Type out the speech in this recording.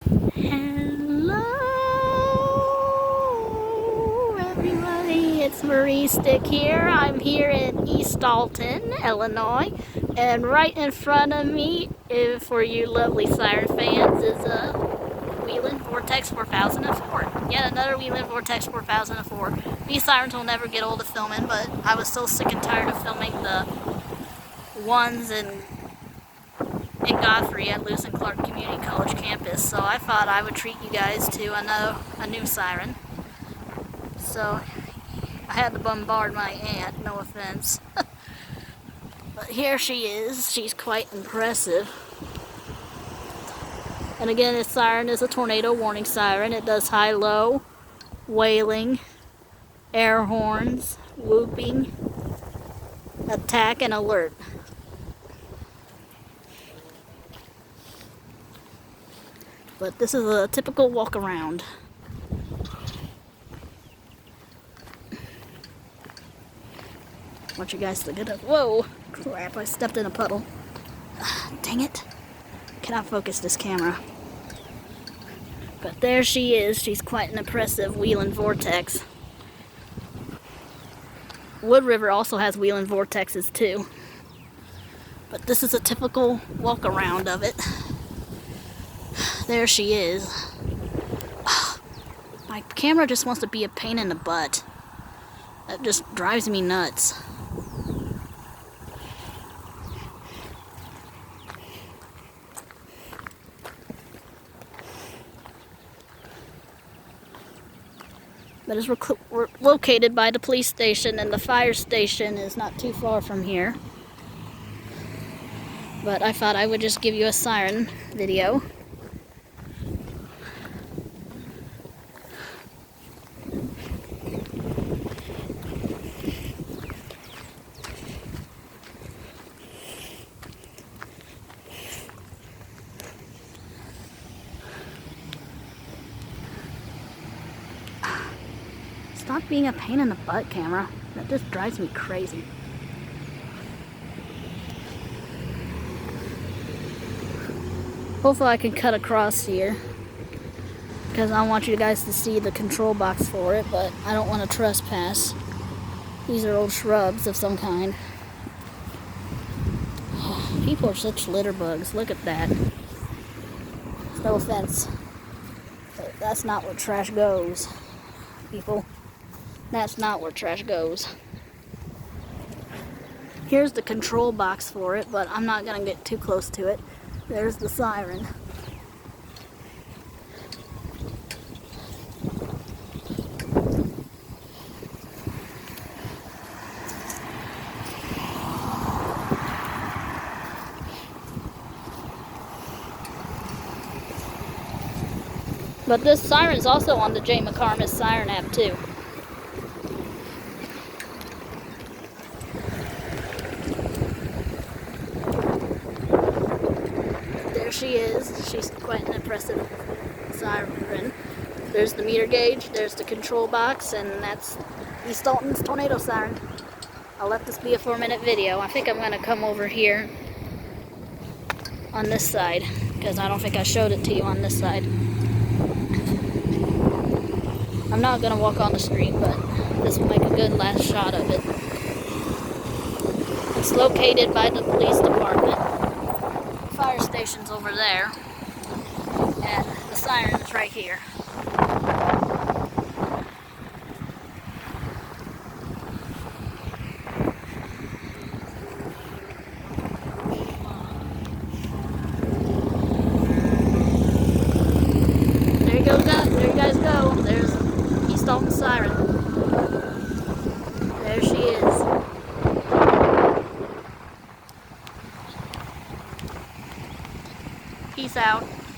Hello, everybody. It's Marie Stick here. I'm here in East Alton, Illinois, and right in front of me, for you lovely siren fans, is a Whelen Vortex 4004. Yet another Whelen Vortex 4004. These sirens will never get old of filming, but I was so sick and tired of filming the ones in Godfrey at Lewis and Clark Community College campus, so I thought I would treat you guys to a new siren. So I had to bombard my aunt, no offense. But here she is. She's quite impressive. And again, this siren is a tornado warning siren. It does high-low, wailing, air horns, whooping, attack, and alert. But this is a typical walk around. I want you guys to get up. Whoa! Crap, I stepped in a puddle. Dang it. Cannot focus this camera. But there she is. She's quite an impressive Whelen Vortex. Wood River also has Whelen Vortexes too. But this is a typical walk around of it. There she is. My camera just wants to be a pain in the butt. That just drives me nuts. But it's we're located by the police station, and the fire station is not too far from here. But I thought I would just give you a siren video. Stop being a pain in the butt, camera. That just drives me crazy. Hopefully I can cut across here, because I want you guys to see the control box for it, but I don't want to trespass. These are old shrubs of some kind. People are such litter bugs. Look at that. No offense, but that's not where trash goes, people. That's not where trash goes. Here's the control box for it, but I'm not gonna get too close to it. There's the siren. But this siren is also on the J. McCarmus siren app too. There she is. She's quite an impressive siren. There's the meter gauge, there's the control box, and that's East Alton's tornado siren. I'll let this be a 4-minute video. I think I'm going to come over here on this side, because I don't think I showed it to you on this side. I'm not going to walk on the street, but this will make a good last shot of it. It's located by the police department. The fire station's over there, and the siren is right here. There you guys go. There's East Alton siren. There she is. Peace out.